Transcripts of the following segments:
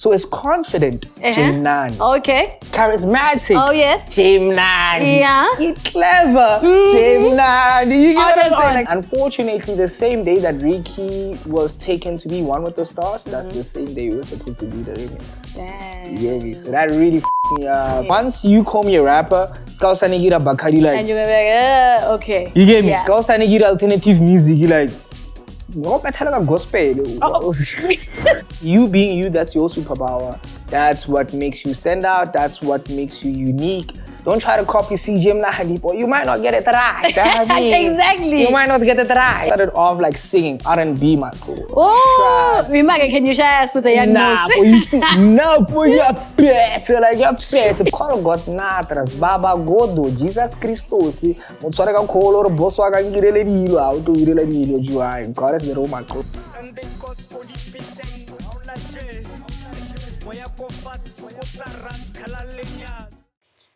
So it's confident, CJay Mnandi. Okay. Charismatic, Oh, yes. CJay Mnandi. Yeah. He's clever, CJay Mnandi. You get what I'm saying? On. Like, unfortunately, the same day that Ricky was taken to be one with the stars, that's the same day we were supposed to do the remix. Damn. You get me? So that really f***ed me up. Once you call me a rapper, Kausa Nigira Bakari, like, And you're like, okay. you get me? Yeah. Kausa Nigira alternative music, you like, gospel. You being you, that's your superpower. That's what makes you stand out. That's what makes you unique. Don't try to copy C.Jay Mnandi, or you might not get it right. Exactly. You might not get it right. Started off like singing R&B, my cool. Oh, Remaka, can you share us with a young Nah, note? boy, you see, no, boy, you're better. Like, you're better. Call God Natras, Baba Godo, Jesus Christos. Motswareka kholo re boss wa ka ngirele dilo, a o to irela dilo jwa. God is the Roman crew.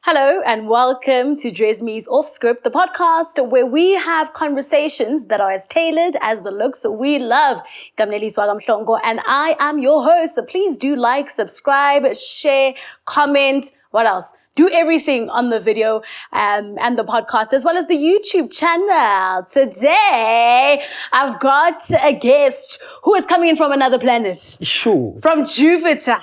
Hello and welcome to Dresme's Offscript, the podcast where we have conversations that are as tailored as the looks we love. Kamneli Swagam Mhlongo and I am your host. So please do like, subscribe, share, comment. What else? Do everything on the video and the podcast, as well as the YouTube channel. Today, I've got a guest who is coming in from another planet. Sure. From Jupiter,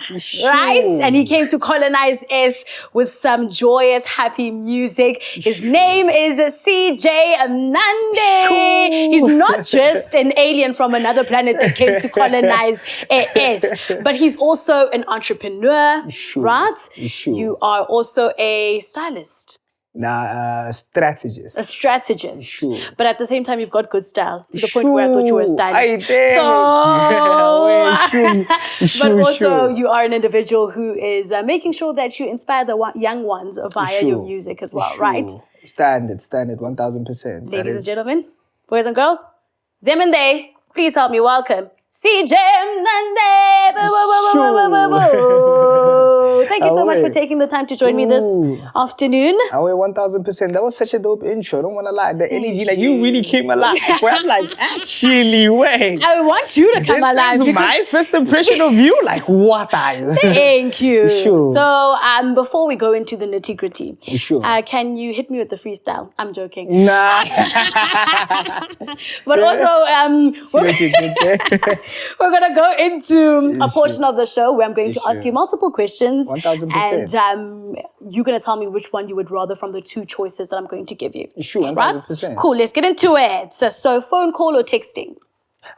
right? And he came to colonize Earth with some joyous, happy music. His name is CJay Mnandi. Sure. He's not just an alien from another planet that came to colonize Earth, but he's also an entrepreneur, right? Sure. You are also a stylist. Strategist. A strategist. Sure. But at the same time, you've got good style to the point where I thought you were a stylist. I did. But also, you are an individual who is making sure that you inspire the young ones via your music as well, right? Standard, 1000%. Ladies and gentlemen, boys and girls, them and they, please help me welcome CJay Mnandi. Thank you so much for taking the time to join me this afternoon. 1000%. That was such a dope intro. I don't want to lie. The energy, like, you really came alive. Where I'm like, actually, wait. I want you to come alive. This is my first impression of you. Like, what are you? Thank you. Sure. So, before we go into the nitty-gritty, can you hit me with the freestyle? I'm joking. Nah. But also, we're going to go into a portion of the show where I'm going to ask you multiple questions. 1000%. And you're going to tell me which one you would rather from the two choices that I'm going to give you. Sure, 1000%. Right? Cool, let's get into it. So phone call or texting?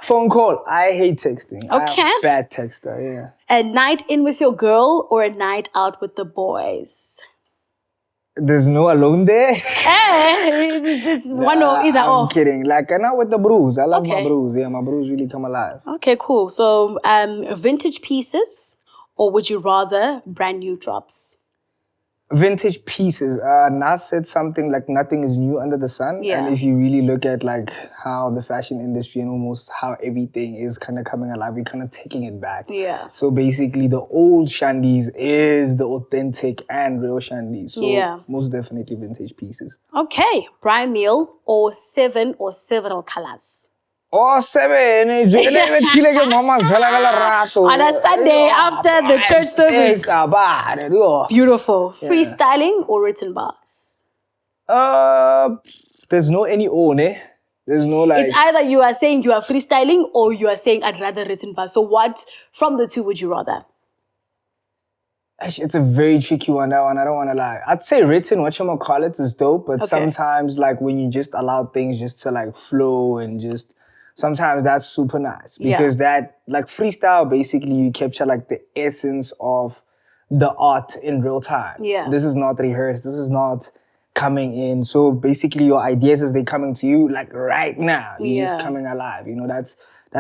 Phone call. I hate texting. Okay. I'm a bad texter, yeah. A night in with your girl or a night out with the boys? There's no alone there. It's one or either or. I'm kidding. Like, not with the bros. I love my bros. Yeah, my bros really come alive. Okay, cool. So, vintage pieces or would you rather brand new drops? Vintage pieces. Nas said something like nothing is new under the sun. Yeah. And if you really look at like how the fashion industry and almost how everything is kind of coming alive, we're kind of taking it back. Yeah. So basically the old shandies is the authentic and real shandies. So most definitely vintage pieces. Okay. Prime meal or 7 or several colors? Oh, 7. On a Sunday after the church service. Beautiful. Freestyling or written bars? There's no any own, eh? There's no like... It's either you are saying you are freestyling or you are saying I'd rather written bars. So what from the two would you rather? It's a very tricky one, that one. I don't want to lie. I'd say written, whatchamacallit, is dope. But sometimes like when you just allow things just to like flow and just... Sometimes that's super nice because that, like freestyle, basically you capture like the essence of the art in real time. Yeah. This is not rehearsed. This is not coming in. So basically your ideas as they coming to you, like right now, you're just coming alive. You know, that's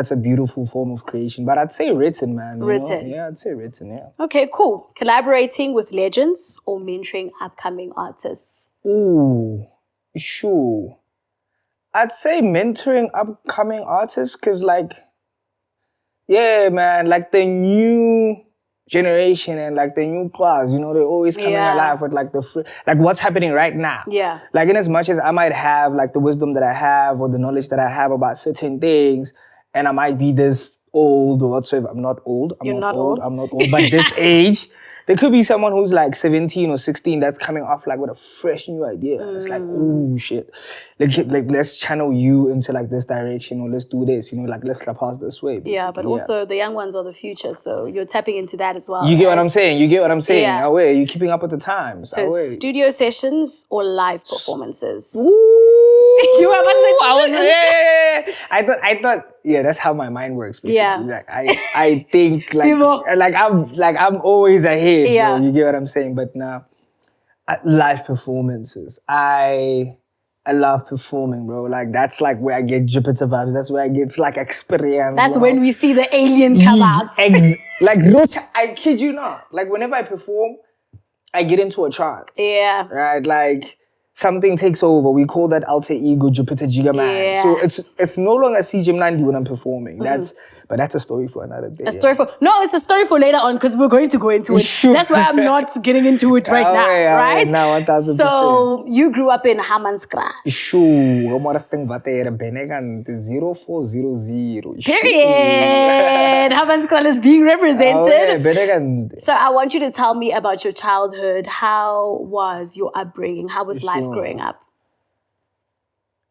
a beautiful form of creation. But I'd say written, man. Written. Yeah, I'd say written, yeah. Okay, cool. Collaborating with legends or mentoring upcoming artists? Ooh, sure. I'd say mentoring upcoming artists because like, yeah, man, like the new generation and like the new class, you know, they're always coming alive with like like what's happening right now. Yeah. Like in as much as I might have like the wisdom that I have or the knowledge that I have about certain things and I might be this old or whatsoever. I'm not old. You're not old. I'm not old. But this age, there could be someone who's like 17 or 16 that's coming off like with a fresh new idea. It's like, oh shit. Like let's channel you into like this direction, or let's do this, like let's pass this way. Basically. Yeah, but also the young ones are the future, so you're tapping into that as well. You get what I'm saying? Yeah. Away, you're keeping up with the times. So studio sessions or live performances? You were about to say, I thought, that's how my mind works, basically. Yeah. Like I think I'm always ahead, bro. You get what I'm saying? But now, live performances. I love performing, bro. Like that's like where I get Jupiter vibes. That's where I get like experience. That's when we see the alien come out. I kid you not. Like whenever I perform, I get into a trance. Yeah. Right? Like something takes over. We call that alter ego Jupiter Giga Man. Yeah. So it's no longer CJay Mnandi when I'm performing. But that's a story for another day. It's a story for later on, because we're going to go into it. Sure. That's why I'm not getting into it right now, right? Now 1000%. So you grew up in Hammanskraal. Sure. 0400. Period. Hammanskraal is being represented. So I want you to tell me about your childhood. How was your upbringing? How was life growing up?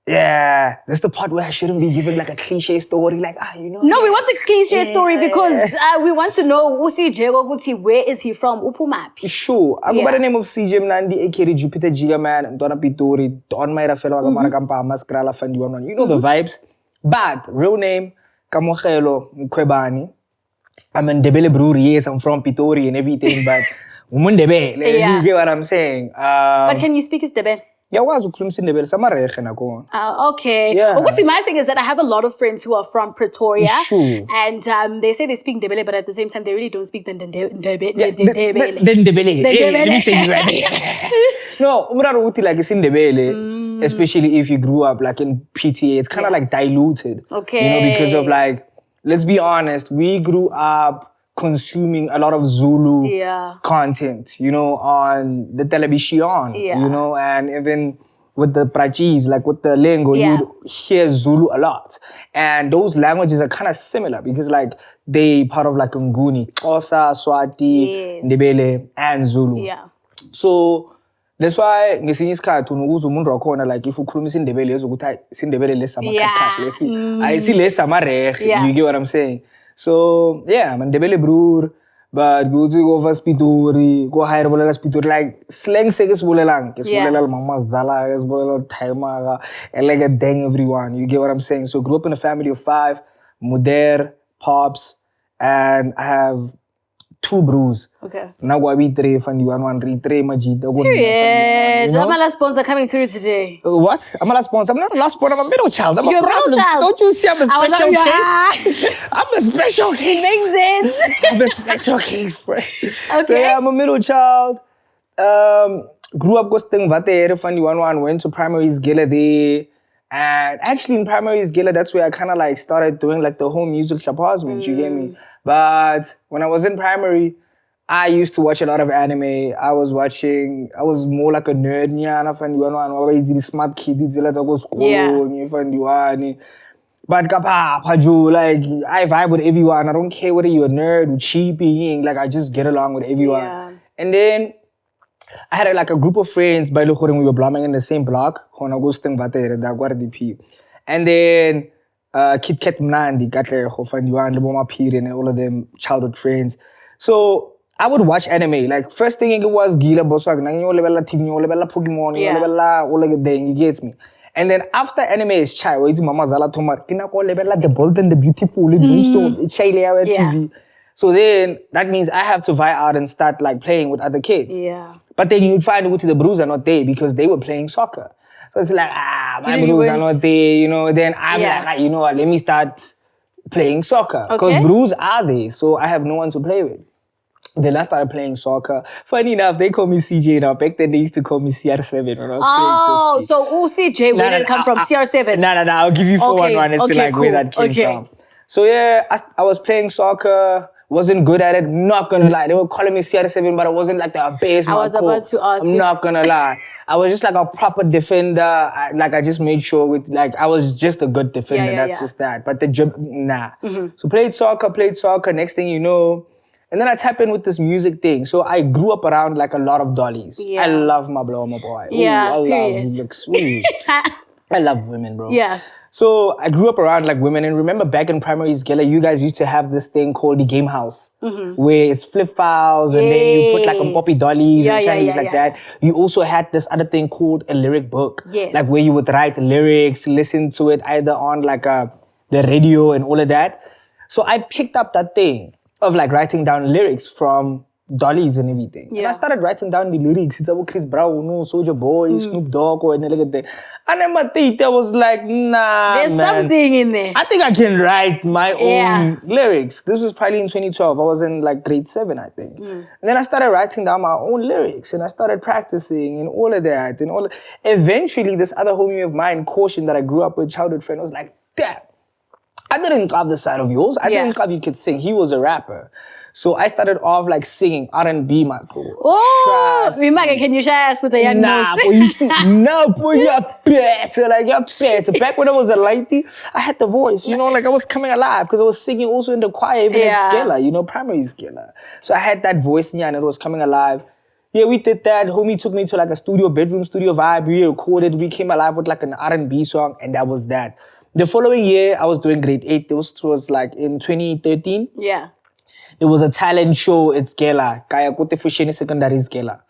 Yeah, that's the part where I shouldn't be giving like a cliche story, like, No, we want the cliche story because we want to know C.Jay, where is he from? Upumapi. Sure. I go by the name of CJay Mnandi, aka Jupiter Giga Man, and Donna Pitori, Don Mayra Fellow, Marakampa, Maskrala, Fandiwan. You know the vibes. But real name, Kamochelo Mkwebani. I'm in Debele Brewery, yes, I'm from Pitori and everything, but Umundebe, you get what I'm saying. But can you speak his Debe? Yeah, was Ndebele Samarege nako. Okay. Yeah. Well, see, my thing is that I have a lot of friends who are from Pretoria. Sure. And they say they speak Ndebele, but at the same time, they really don't speak Ndebele. Let me say it. No, umraro uthi like it's in Ndebele, especially if you grew up like in PTA, it's kind of like diluted. Okay. Because of like, let's be honest, we grew up consuming a lot of Zulu content, on the television, and even with the prachis, like with the lingo, you'd hear Zulu a lot. And those languages are kind of similar because like they part of like Nguni, Xhosa, Swati, Ndebele, and Zulu. Yeah. So that's why ngesinye isikhathi unokuza umuntu wakhona like if ukhuluma isiNdebele ezokuthi isiNdebele lesamakhakha ayisi lesamarege. You get what I'm saying? So yeah, I'm a Ndebele brewer, but go to go for Pitori, go hire bolela Pitori, like slang se ke se bolelang, ke se bolela mama zala, ke se bolela taimaga, and like a dang everyone. You get what I'm saying? So grew up in a family of 5, Muder, Pops, and I have 2 brews. Okay. Now we 3 one 3 majita. Period. I'm a last sponsor coming through today. What? I'm a last sponsor. I'm not a last sponsor. I'm a middle child. I'm You're a problem. Child. Don't you see I'm a special case? I'm a special case. It makes sense. I'm a special case, bro. Okay. So, yeah, I'm a middle child. Grew up Gosting Vatere, one went to primary Gila there. And actually in primary Gila, that's where I kind of like started doing like the whole music chapas, you get me? But when I was in primary, I used to watch a lot of anime. I was more like a nerd, smart kid, but like I vibe with everyone. I don't care whether you're a nerd or cheapy, like I just get along with everyone. Yeah. And then I had like a group of friends by we were blomming in the same block, and then Kit Kat Mnandi, and all of them childhood friends. So I would watch anime. Like first thing it was Gila Boswag, Pokemon, all like thing, you get me. And then after anime is Chai, where it's Mama Zala Tomar, the bold and the beautiful, it's TV. So then that means I have to vie out and start like playing with other kids. Yeah. But then you'd find out the Brews are not there because they were playing soccer. So it's like, my Brews are not there, Then I'm like, you know what, let me start playing soccer. Because Brews are there, so I have no one to play with. Then I started playing soccer. Funny enough, they call me CJ now. Back then, they used to call me CR7 when I was playing this. So CJ, where did it come from? CR7? No, I'll give you 411 as to like where that came from. So yeah, I was playing soccer Wasn't good at it, not gonna lie. They were calling me CR7, but I wasn't like the base. I was about to ask. I'm not gonna lie. I was just like a proper defender. I just made sure I was just a good defender. That's just that. But the job, nah. So played soccer. Next thing you know, and then I tap in with this music thing. So I grew up around like a lot of dollies. I love my blow, my boy. Yeah, ooh, I love looks. I love women, bro. Yeah. So I grew up around like women, and remember back in primary school, you guys used to have this thing called the game house, where it's flip files, and then you put like poppy dollies and shinies like that. You also had this other thing called a lyric book, like where you would write lyrics, listen to it either on like the radio and all of that. So I picked up that thing of like writing down lyrics from dollies and everything. And I started writing down the lyrics. It's about Chris Brown, Soulja Boy, Snoop Dogg, or anything like that. And then my teacher was like, nah, there's something in there. I think I can write my own lyrics. This was probably in 2012. I was in like grade 7, I think. And then I started writing down my own lyrics, and I started practicing and all of that. Eventually, this other homie of mine, Caution, that I grew up with, childhood friend, was like, Dad, I didn't carve the side of yours. I didn't carve you could sing. He was a rapper. So I started off like singing R&B, my bro. Oh, Mimaka, can you share us with a young Nah, boy, you see, no, boy, you're better. Like, you're better. Back when I was a lighty, I had the voice, like I was coming alive because I was singing also in the choir, even at Skella, primary Skella. So I had that voice, and it was coming alive. Yeah, we did that. Homie took me to like a bedroom studio vibe. We recorded, we came alive with like an R&B song, and that was that. The following year, I was doing grade 8. This was like in 2013. Yeah. There was a talent show at Skela, Kaya Kote Fusheni Secondary Skela.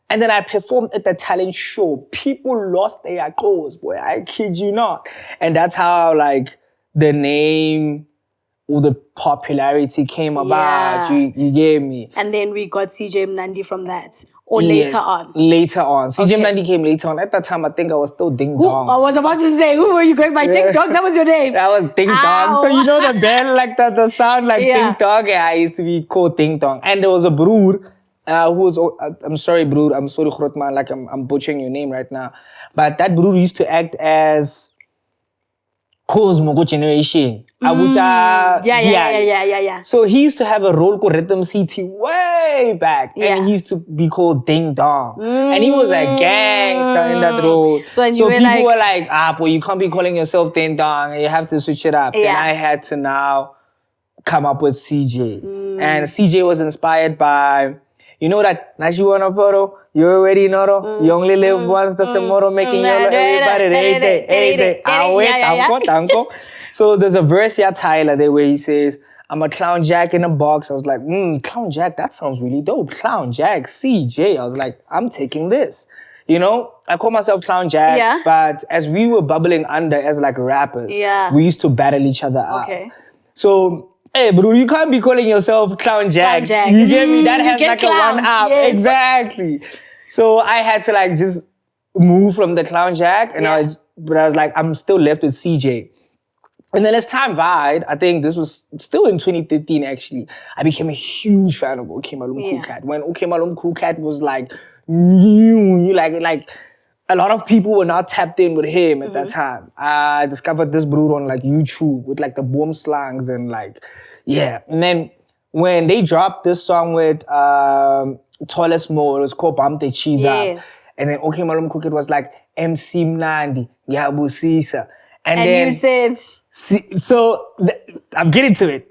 And then I performed at the talent show. People lost their clothes, boy. I kid you not. And that's how like the name or the popularity came about. You gave me. And then we got CJay Mnandi from that. Or later on? Later on. CJay Mnandi came later on. At that time, I think I was still Ding Dong. I was about to say, who were you going by? Ding Dong? That was your name. That was Ding Dong. So you know the band like that, the sound like Ding Dong? Yeah, I used to be called Ding Dong. And there was a broer who was, I'm sorry, broer. I'm sorry, Grootman, like I'm butchering your name right now. But that broer used to act as Cosmo Generation. Yeah. So he used to have a role called Rhythm CT way back. And he used to be called Ding Dong. And he was a gangster in that role. So people were like, boy, you can't be calling yourself Ding Dong. You have to switch it up. And I had to now come up with CJay. And CJay was inspired by, you know that Nashi wanna photo? You already know, you only live once, that's a motto, making everybody every day. Tanko. So there's a verse here, Tyler, there where he says, I'm a clown jack in a box. I was like, clown jack, that sounds really dope. Clown jack, CJay. I was like, I'm taking this. I call myself Clown Jack, but as we were bubbling under as like rappers, we used to battle each other out. So, hey, bro, you can't be calling yourself Clown Jack. You get me? That has like clowns, a one up. Yes. Exactly. So I had to like just move from the Clown Jack, and but I was like, I'm still left with CJay. And then as time vied, I think this was still in 2013 actually, I became a huge fan of OK Malum Cool Cat. When OK Malum Cool Cat was like new, like a lot of people were not tapped in with him at that time. I discovered this brood on like YouTube with like the boom slangs and like, And then when they dropped this song with Tallest Mo, it was called Bamte Chiza. And then OK Malum Cool Cat was like C.Jay Mnandi, Yabusisa. And then you said... So, I'm getting to it.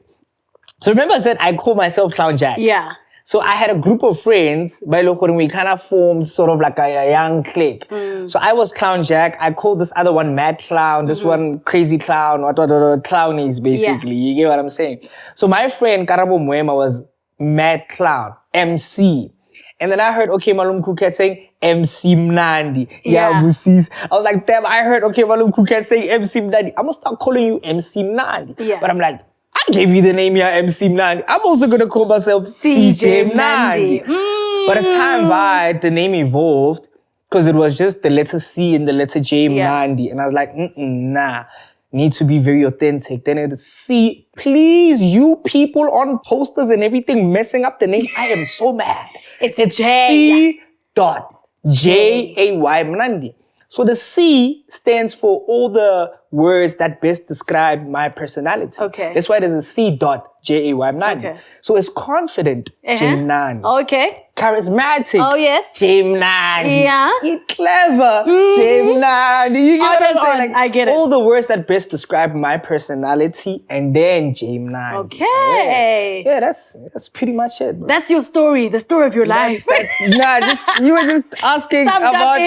So remember I said I call myself Clown Jack? Yeah. So I had a group of friends, by Lokorin, we kind of formed sort of like a young clique. So I was Clown Jack, I called this other one Mad Clown, this one Crazy Clown, what clownies basically, you get what I'm saying? So my friend Karabo Mwema was Mad Clown, MC. And then I heard OK Malum Cool Cat saying C.Jay Mnandi. I was like, damn, I heard OK Malum Cool Cat saying C.Jay Mnandi. I'm gonna start calling you C.Jay Mnandi. But I'm like, I gave you the name C.Jay Mnandi. I'm also gonna call myself CJay Mnandi. But as time vied, the name evolved because it was just the letter C and the letter J Mnandi. And I was like, nah. Need to be very authentic. Then it's C. Please, you people on posters and everything messing up the name. I am so mad. It's J. C.Jay Mnandi. So the C stands for all the words that best describe my personality. Okay. That's why there's a C.Jay Mnandi. Okay. So it's confident, CJay Mnandi. Okay. Charismatic, Oh, yes. CJay Mnandi. Yeah. Clever, CJay Mnandi. You get what I'm saying? Like, I get it. all the words that best describe my personality, and then CJay Mnandi. Okay. Yeah, that's pretty much it, bro. That's your story, the story of your life. You were just asking about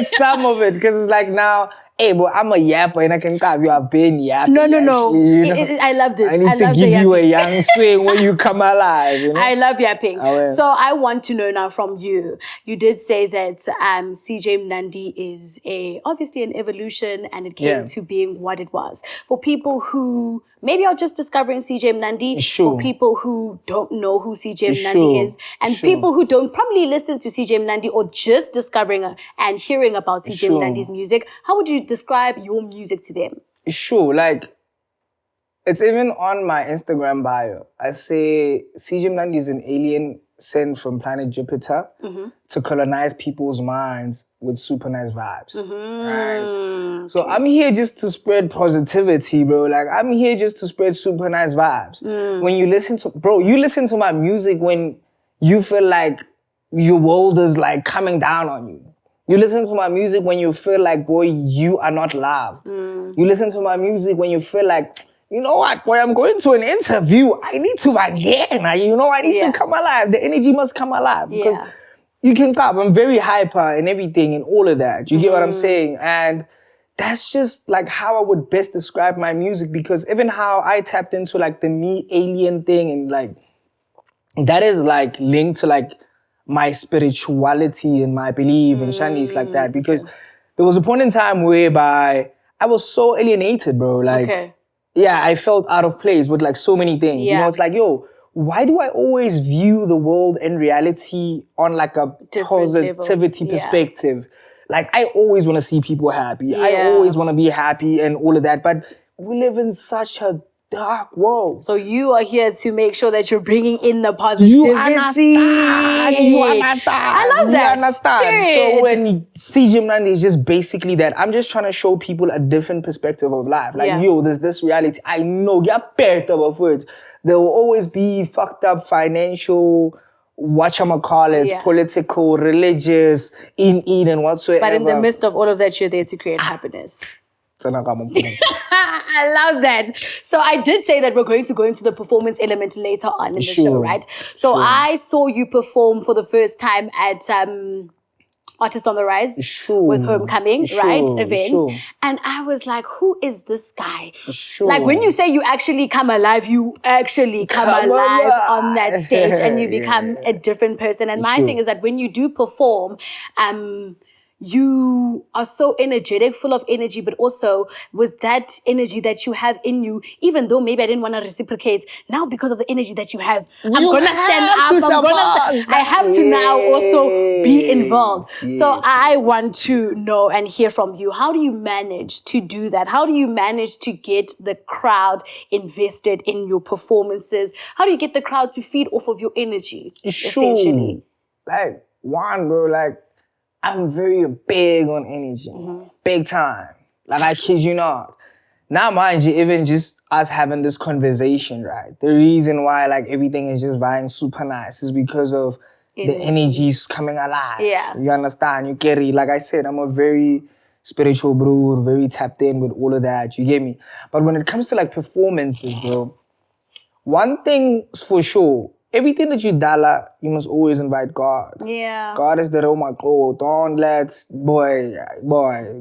some of it, because it's like now, hey, but I'm a yapper and I can have you have been yapping. No. Actually, you know? I love this. I need to give you a young swing when you come alive. You know? I love yapping. Oh, yeah. So I want to know now from you. You did say that CJay Mnandi is obviously an evolution, and it came to being what it was. For people who maybe are just discovering CJay Mnandi, for people who don't know who CJay Mnandi is, and people who don't probably listen to CJay Mnandi or just discovering and hearing about CJay Mnandi's music, how would you describe your music to them? Sure, like, it's even on my Instagram bio. I say CJay Mnandi is an alien sent from planet Jupiter to colonize people's minds with super nice vibes. Right? So I'm here just to spread positivity, bro. Like, I'm here just to spread super nice vibes. When you listen to my music when you feel like your world is like coming down on you. You listen to my music when you feel like, boy, you are not loved. You listen to my music when you feel like, you know what, boy, I'm going to an interview. I need to again. I need to come alive. The energy must come alive. Because you can tell I'm very hyper and everything and all of that. You get what I'm saying? And that's just like how I would best describe my music, because even how I tapped into like the me alien thing, and like that is like linked to like my spirituality and my belief and shani's like that, because there was a point in time whereby I was so alienated, bro. Like, I felt out of place with like so many things. You know, it's like, yo, why do I always view the world and reality on like a positivity perspective? Like, I always want to see people happy. I always want to be happy and all of that. But we live in such a dark world. So you are here to make sure that you're bringing in the positivity. You understand. I love that. You understand. Period. So when CJay Mnandi is just basically that, I'm just trying to show people a different perspective of life. Like, yo, there's this reality. I know, get better of words. There will always be fucked up financial, political, religious, and whatsoever. But in the midst of all of that, you're there to create happiness. I love that. So I did say that we're going to go into the performance element later on in the show, right? So I saw you perform for the first time at Artist on the Rise with Homecoming, right? Events. And I was like, who is this guy? Like, when you say you actually come alive, you actually come alive on that stage and you become a different person. And my thing is that when you do perform, you are so energetic, full of energy, but also with that energy that you have in you, even though maybe I didn't want to reciprocate, now because of the energy that you have, I'm going to stand up, I have to now also be involved. So I want to know and hear from you, how do you manage to do that? How do you manage to get the crowd invested in your performances? How do you get the crowd to feed off of your energy, essentially? Like, one, bro, like, I'm very big on energy. Big time. Like, I kid you not. Now, mind you, even just us having this conversation, right? The reason why, like, everything is just vying super nice is because of the energy's coming alive. You understand? You get it? Like I said, I'm a very spiritual bro, very tapped in with all of that. You get me? But when it comes to, like, performances, bro, one thing's for sure, everything that you dala, you must always invite God. God is the real mako. Don't boy,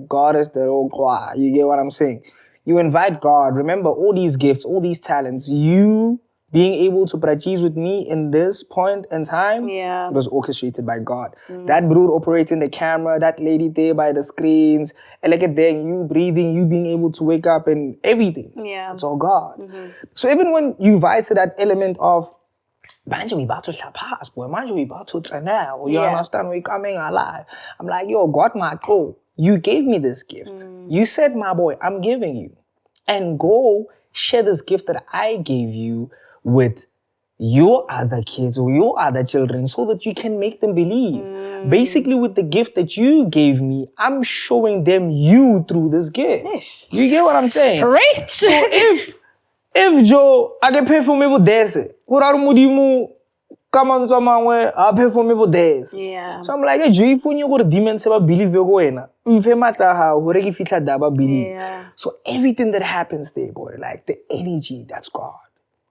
God is the real God. You get what I'm saying? You invite God. Remember, all these gifts, all these talents, you being able to practice with me in this point in time, it was orchestrated by God. That brood operating the camera, that lady there by the screens, and like it there, you breathing, you being able to wake up and everything. It's all God. So even when you invite to that element of, manje we about to pass, boy. Manje we about to now. You understand? We coming alive. I'm like, yo, God, my bro, you gave me this gift. You said, my boy, I'm giving you. And go share this gift that I gave you with your other kids or your other children so that you can make them believe. Basically, with the gift that you gave me, I'm showing them you through this gift. Ish. You get what I'm saying? Great. So if Joe, I can perform with this, what are you come on somewhere, I perform with this. Yeah. So I'm like, hey, Joe, if you go to demons, believe you're going. Yeah. So everything that happens there, boy, like the energy, that's God.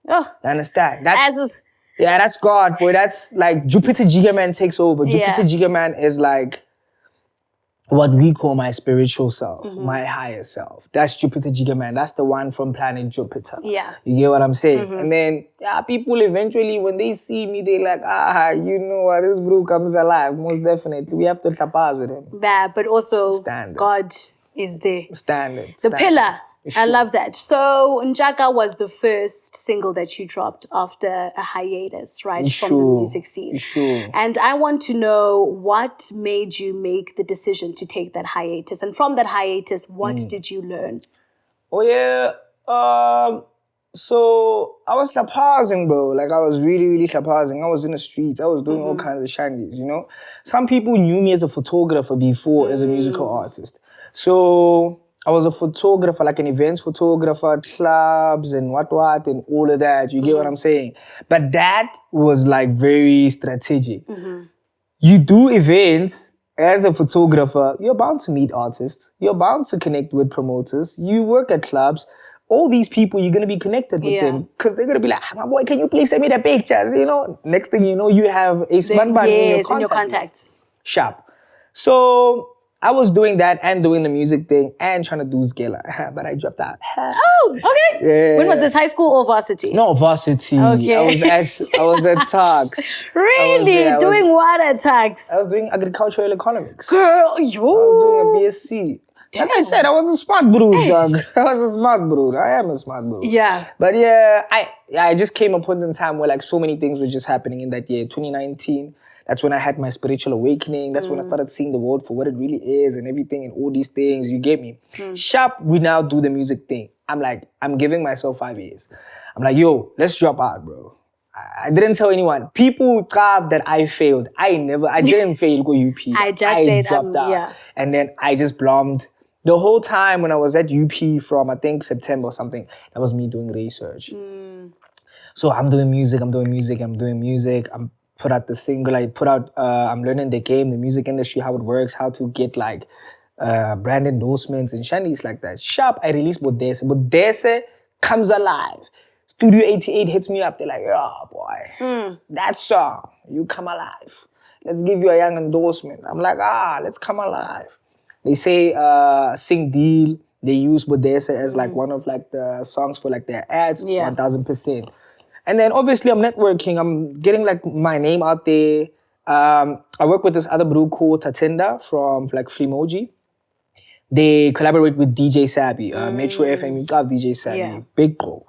Oh. You understand? That's God, boy. That's like Jupiter Gigaman takes over. Jupiter Gigaman is like what we call my spiritual self, my higher self. That's Jupiter Gigaman. That's the one from planet Jupiter. Yeah. You get what I'm saying? And then, people eventually, when they see me, they like, you know what, this bro comes alive. Most definitely. We have to tapaz with him. Yeah, but also Standard. God is there. Standard. The pillar. I love that. So Njaka was the first single that you dropped after a hiatus, right? From the music scene. Sure. And I want to know what made you make the decision to take that hiatus. And from that hiatus, what did you learn? Oh yeah. So I was pausing, bro. Like I was really, really pausing. I was in the streets. I was doing all kinds of shandies, you know? Some people knew me as a photographer before as a musical artist. So I was a photographer, like an events photographer, clubs and what, and all of that. You get what I'm saying? But that was like very strategic. You do events as a photographer, you're bound to meet artists. You're bound to connect with promoters. You work at clubs. All these people, you're going to be connected with them because they're going to be like, my boy, can you please send me the pictures? You know, next thing you know, you have a smart man in your contacts. Sharp. So I was doing that and doing the music thing and trying to do Skela, but I dropped out. Oh, okay. Yeah. When was this, high school or varsity? No, varsity. Okay. I was at Tux. Really? Doing what at Tux? I was doing agricultural economics. Girl, yo. I was doing a BSc. Like I said, I was a smart brood, dog. I was a smart brood. I am a smart brood. Yeah. But yeah, I just came a point in time where like so many things were just happening in that year, 2019. That's when I had my spiritual awakening. That's when I started seeing the world for what it really is and everything and all these things. You get me? Sharp, we now do the music thing. I'm like, I'm giving myself 5 years. I'm like, yo, let's drop out, bro. I didn't tell anyone. People thought that I failed. I didn't fail go UP. I just dropped out. Yeah. And then I just blommed. The whole time when I was at UP from, I think, September or something, that was me doing research. So I'm doing music. I'm put out the single. I'm learning the game, the music industry, how it works, how to get like brand endorsements and shandies like that. Sharp, I released Bodese. Bodese comes alive. Studio 88 hits me up. They're like, oh boy, that song, you come alive. Let's give you a young endorsement. I'm like, let's come alive. They say Sing Deal. They use Bodese as like one of like the songs for like their ads, 1000%. And then obviously I'm networking. I'm getting like my name out there. I work with this other bro called Tatinda from like Flimoji. They collaborate with DJ Sabi, Metro FM. You got DJ Sabi, big bro.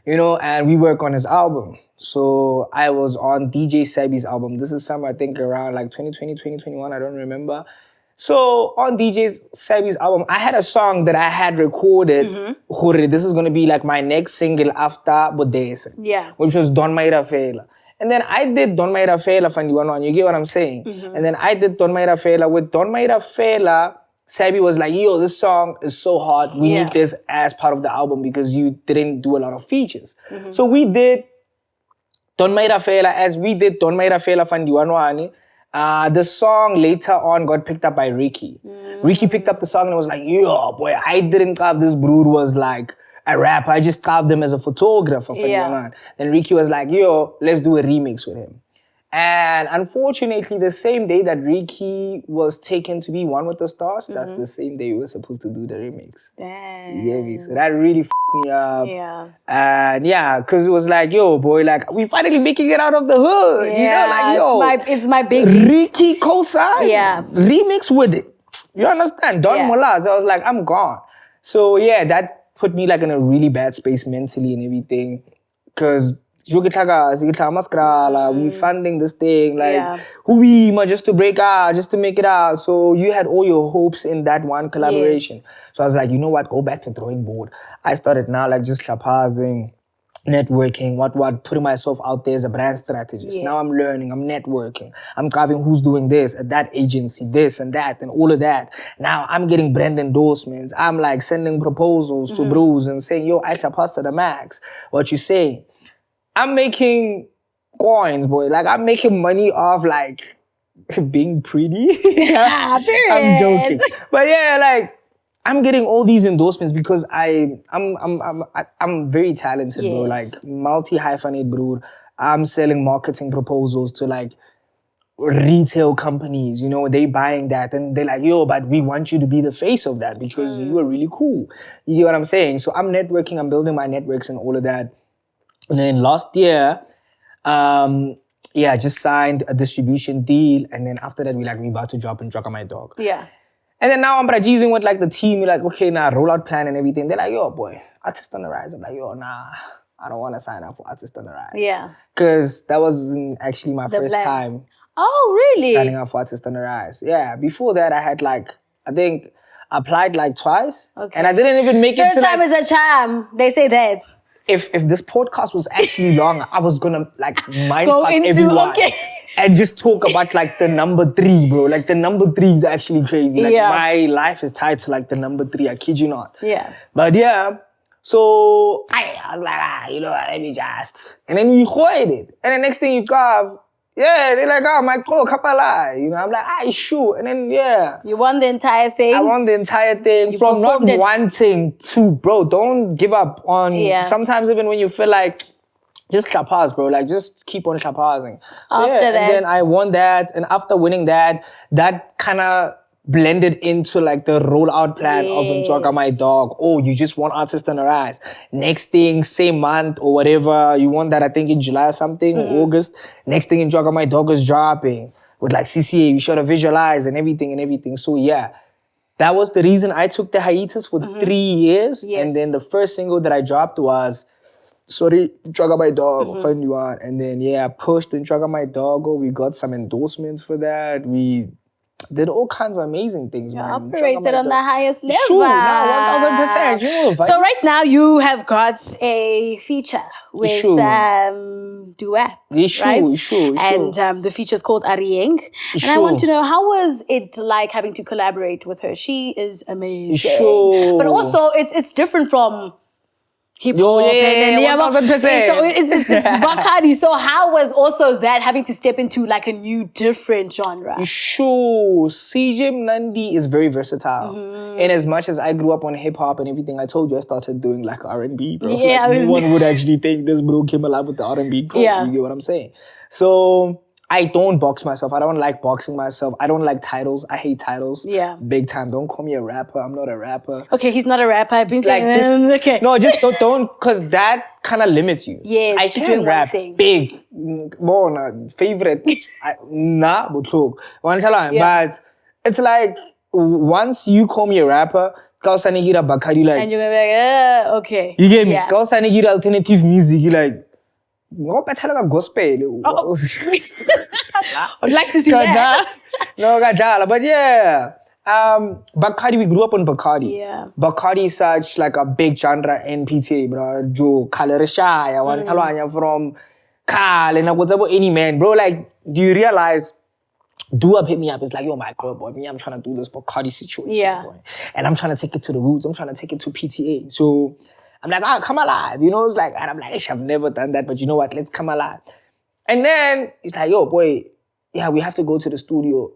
You know, and we work on his album. So I was on DJ Sabi's album. This is somewhere I think around like 2020, 2021. I don't remember. So on DJ Sabi's album, I had a song that I had recorded. This is going to be like my next single after Bodese. Yeah. Which was Don Maira Fela. And then I did Don Maira Fela for you get what I'm saying? And then I did Don Maira Fela. With Don Maira Fela, Sabi was like, yo, this song is so hot. We need this as part of the album because you didn't do a lot of features. So we did Don Maira Fela as we did Don Maira Fela for the song later on got picked up by Ricky. Ricky picked up the song and was like, yo, boy, I didn't thought this brood was like a rapper. I just thought them as a photographer. Then Ricky was like, yo, let's do a remix with him. And unfortunately, the same day that Ricky was taken to be one with the stars, that's the same day we were supposed to do the remix. Damn. You get me? So that really f***ed me up. Yeah. And yeah, because it was like, yo, boy, like, we finally making it out of the hood. Yeah, you know, like, yo. It's my big Ricky co-sign. Yeah. Remix with it. You understand? Don Molaz. I was like, I'm gone. So yeah, that put me like in a really bad space mentally and everything. Because we funding this thing, like, just to break out, just to make it out. So you had all your hopes in that one collaboration. So I was like, you know what, go back to drawing board. I started now like just chapazing, networking, putting myself out there as a brand strategist. Now I'm learning, I'm networking, I'm carving who's doing this at that agency, this and that, and all of that. Now I'm getting brand endorsements. I'm like sending proposals to bros and saying, yo, I shall pass to the max. What you say? I'm making coins, boy. Like I'm making money off like being pretty. I'm joking. But yeah, like I'm getting all these endorsements because I'm very talented, bro. Like multi-hyphenate, bro. I'm selling marketing proposals to like retail companies, you know, they buying that and they're like, yo, but we want you to be the face of that because you are really cool. You get what I'm saying? So I'm networking, I'm building my networks and all of that. And then last year, just signed a distribution deal. And then after that, we about to drop and Drop My Dog. Yeah. And then now I'm producing with like the team. We're like, okay, nah, rollout plan and everything. They're like, yo, boy, Artist on the Rise. I'm like, yo, nah, I don't want to sign up for Artist on the Rise. Yeah. Because that wasn't actually my first time. Oh, really? Signing up for Artist on the Rise. Yeah. Before that, I had I think, applied like twice. Okay. And I didn't even make it to Third time is a charm. They say that. If this podcast was actually long, I was gonna mindfuck everyone. Okay. And just talk about like the number 3, bro. Like the number 3 is actually crazy. Like my life is tied to like the number 3. I kid you not. Yeah. But yeah, so I was like, you know what, let me just. And then we hoid it. And the next thing you carve, they're like, oh, my God, kapala. You know, I'm like, sure. And then, you won the entire thing. I won the entire thing from not wanting to, bro. Don't give up on, sometimes even when you feel like, just clapaz, bro. Like, just keep on clapazing. So, after that. And then I won that. And after winning that kind of blended into like the rollout plan of Drop My Dog. Oh, you just want Artist on the Rise. Next thing, same month or whatever. You want that, I think, in July or something, or August. Next thing in Drop My Dog is dropping. With like CCA, you should have visualized and everything. So yeah, that was the reason I took the hiatus for 3 years. Yes. And then the first single that I dropped was Drug My Dog, Find You Out. And then, I pushed and Drug My Dog. We got some endorsements for that. We did all kinds of amazing things, man. Operated on the highest level. Sure, no, 1000%. You know, so right now you have got a feature with Duet, right? Sure. And the feature is called Arieng. And I want to know, how was it like having to collaborate with her? She is amazing. Sure. But also, it's different from hip hop. 1000%. So it's Bacardi. So how was also that having to step into like a new, different genre? Sure. CJay Mnandi is very versatile. And as much as I grew up on hip hop and everything, I told you I started doing like R&B, bro. Yeah, like, no one would actually think this bro came alive with the R&B group. You get what I'm saying? So I don't box myself. I don't like boxing myself. I don't like titles. I hate titles. Yeah. Big time. Don't call me a rapper. I'm not a rapper. Okay, he's not a rapper. I've been saying okay. No, just don't, because that kind of limits you. Yes, I can rap big. More favorite. But it's like, once you call me a rapper, Kausanigira Bacardi, like. And you're like, okay. You get me? Kausanigira alternative music, you like. Gospel. I'd like to see that. No, but yeah. Bacardi, we grew up on Bacardi. Yeah. Bacardi is such like a big genre in PTA, bro. Joe, Kalerishaya, one Talanya from Kal, and what's about any man, bro. Like, do you realize? Do up hit me up. It's like, yo, my girl, boy, I'm trying to do this Bacardi situation, boy. And I'm trying to take it to the roots. I'm trying to take it to PTA. So I'm like, come alive. You know, it's like, and I'm like, I've never done that, but you know what? Let's come alive. And then it's like, yo, boy, we have to go to the studio.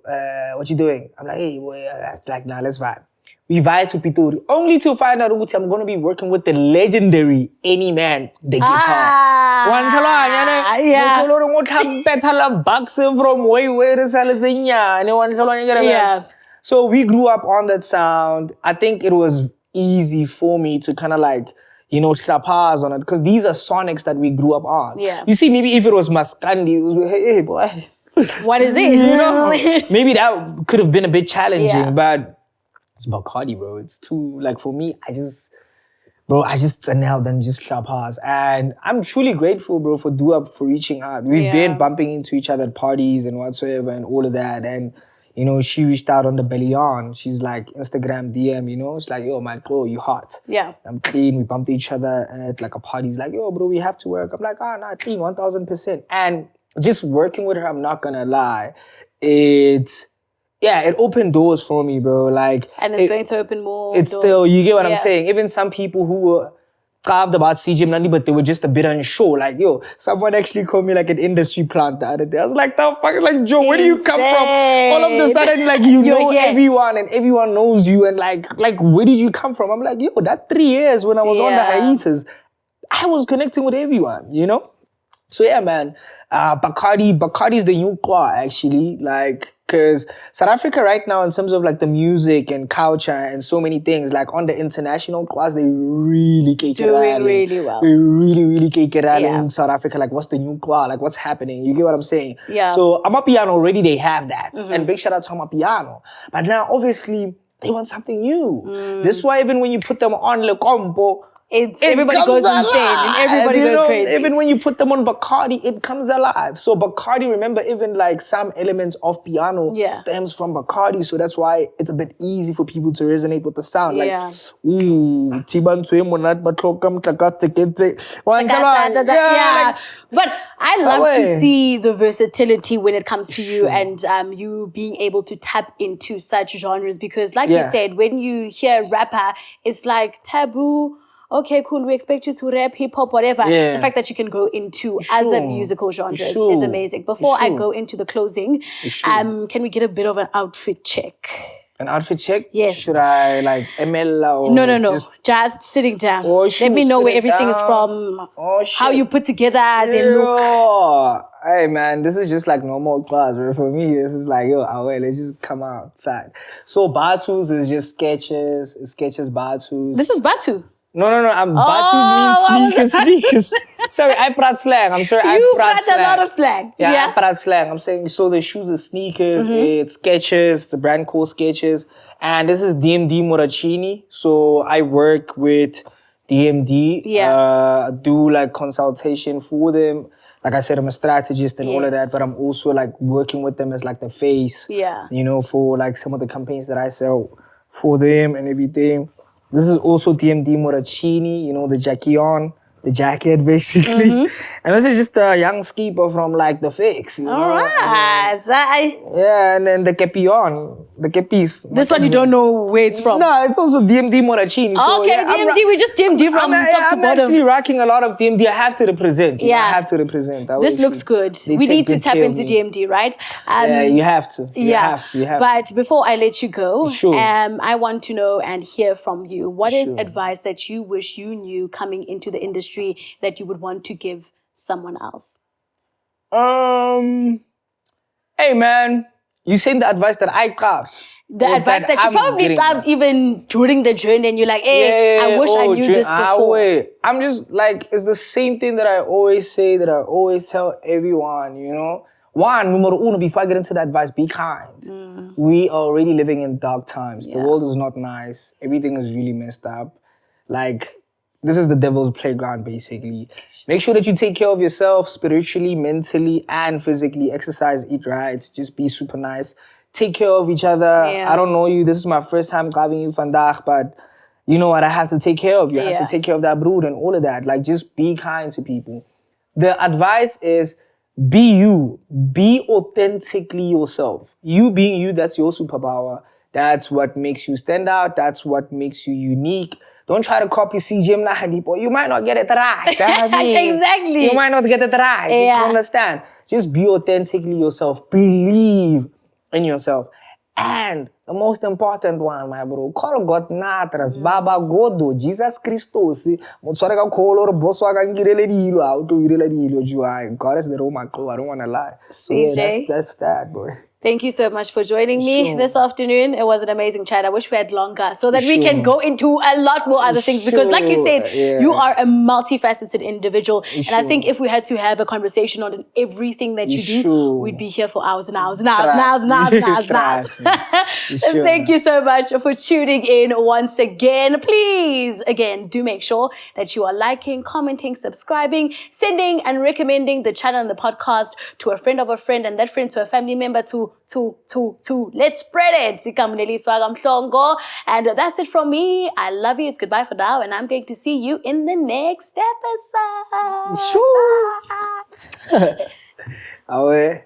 What you doing? I'm like, hey, boy, it's like, nah, let's vibe. We vibe to Pituri, only to find out that I'm going to be working with the legendary Any Man, the guitar. So we grew up on that sound. I think it was easy for me to kind of like, you know, slapaz on it, because these are sonics that we grew up on. Yeah. You see, maybe if it was Maskandi, it was, hey, boy. What is this? You know, maybe that could have been a bit challenging, but it's Bacardi, bro. It's too, like, for me, I just nailed and just slapaz. And I'm truly grateful, bro, for reaching out. We've been bumping into each other at parties and whatsoever and all of that. And, you know, she reached out on the belly on. She's like, Instagram DM, you know? It's like, yo, my girl, you hot. Yeah. I'm clean. We bumped each other at like a party. He's like, yo, bro, we have to work. I'm like, nah, clean, 1000%. And just working with her, I'm not gonna lie, it opened doors for me, bro. Like, and it's going to open more it's doors. still, you get what I'm saying? Even some people who were carved about CJay Mnandi, but they were just a bit unsure. Like, yo, someone actually called me like an industry plant the other day. I was like, the fuck, like, Joe, where do you come from? All of a sudden, like, you know everyone and everyone knows you, and like, where did you come from? I'm like, yo, that 3 years when I was on the hiatus, I was connecting with everyone, you know? So yeah, man, Bacardi's the new car, actually, like, because South Africa right now, in terms of like the music and culture and so many things, like on the international class, they really cake it doing really well. They really cake it in South Africa. Like, what's the new class? Like, what's happening? You get what I'm saying? Yeah. So Amapiano already, they have that. And big shout out to Amapiano. But now, obviously, they want something new. This is why even when you put them on Le Combo, everybody goes insane and everybody goes crazy. Even when you put them on Bacardi, it comes alive. So Bacardi, remember, even like some elements of piano stems from Bacardi. So that's why it's a bit easy for people to resonate with the sound. Like, ooh, but I love to see the versatility when it comes to you and you being able to tap into such genres, because like you said, when you hear rapper, it's like taboo. Okay, cool, we expect you to rap, hip-hop, whatever. The fact that you can go into other musical genres is amazing. Before I go into the closing, can we get a bit of an outfit check? An outfit check? Yes. Should I like ML or No. Just sitting down. Let me know where everything is from, how you put together the look. Hey man, this is just like normal class, right? For me, this is like, yo, let's just come outside. So Batus is just sketches. It's sketches Batus. This is Batu. No. Batus means sneakers. Sorry, I prat slang. I'm sorry, I prat slang. You prat a lot of slang. Yeah, I prat slang. I'm saying, so the shoes are sneakers, it's sketches, the brand called Sketches. And this is DMD Moracini. So I work with DMD. Do like consultation for them. Like I said, I'm a strategist and all of that, but I'm also like working with them as like the face, you know, for like some of the campaigns that I sell for them and everything. This is also DMD Moracini, you know, the jacket basically. And this is just a young skipper from like the Fix, you know. All right. And then the capis. This one you don't know where it's from. No, it's also DMD Moracini. So, okay, DMD, we just DMD from top to bottom. I'm actually rocking a lot of DMD. I have to represent. I have to represent. This looks good. We need to tap into DMD, right? You have to. You have to. But before I let you go, I want to know and hear from you. What is advice that you wish you knew coming into the industry that you would want to give someone else? Hey man, you saying the advice that I got. The advice that you probably got even during the journey, and you're like, hey, I wish I knew this before. I'm just like, it's the same thing that I always say, that I always tell everyone, you know. One, numero uno, before I get into the advice, be kind. We are already living in dark times. The world is not nice. Everything is really messed up. Like, this is the devil's playground, basically. Make sure that you take care of yourself spiritually, mentally, and physically. Exercise, eat right, just be super nice. Take care of each other. I don't know you. This is my first time having you vandaag, but you know what? I have to take care of you. I have to take care of that brood and all of that. Like, just be kind to people. The advice is be you. Be authentically yourself. You being you, that's your superpower. That's what makes you stand out. That's what makes you unique. Don't try to copy C.Jay Mnandi, boy. You might not get it right. Exactly. You might not get it right. You can understand. Just be authentically yourself. Believe in yourself. And the most important one, my bro, call God Natras, Baba Godo, Jesus Christos. God is the Roman I don't want to lie. So yeah, that's that, boy. Thank you so much for joining me this afternoon. It was an amazing chat. I wish we had longer so that we can go into a lot more other things, because like you said, you are a multifaceted individual. And I think if we had to have a conversation on everything that you do, we'd be here for hours and hours and hours and hours. Thank you so much for tuning in once again. Please, again, do make sure that you are liking, commenting, subscribing, sending and recommending the channel and the podcast to a friend of a friend, and that friend to a family member, to Let's spread it. And that's it from me. I love you. It's goodbye for now. And I'm going to see you in the next episode. Sure.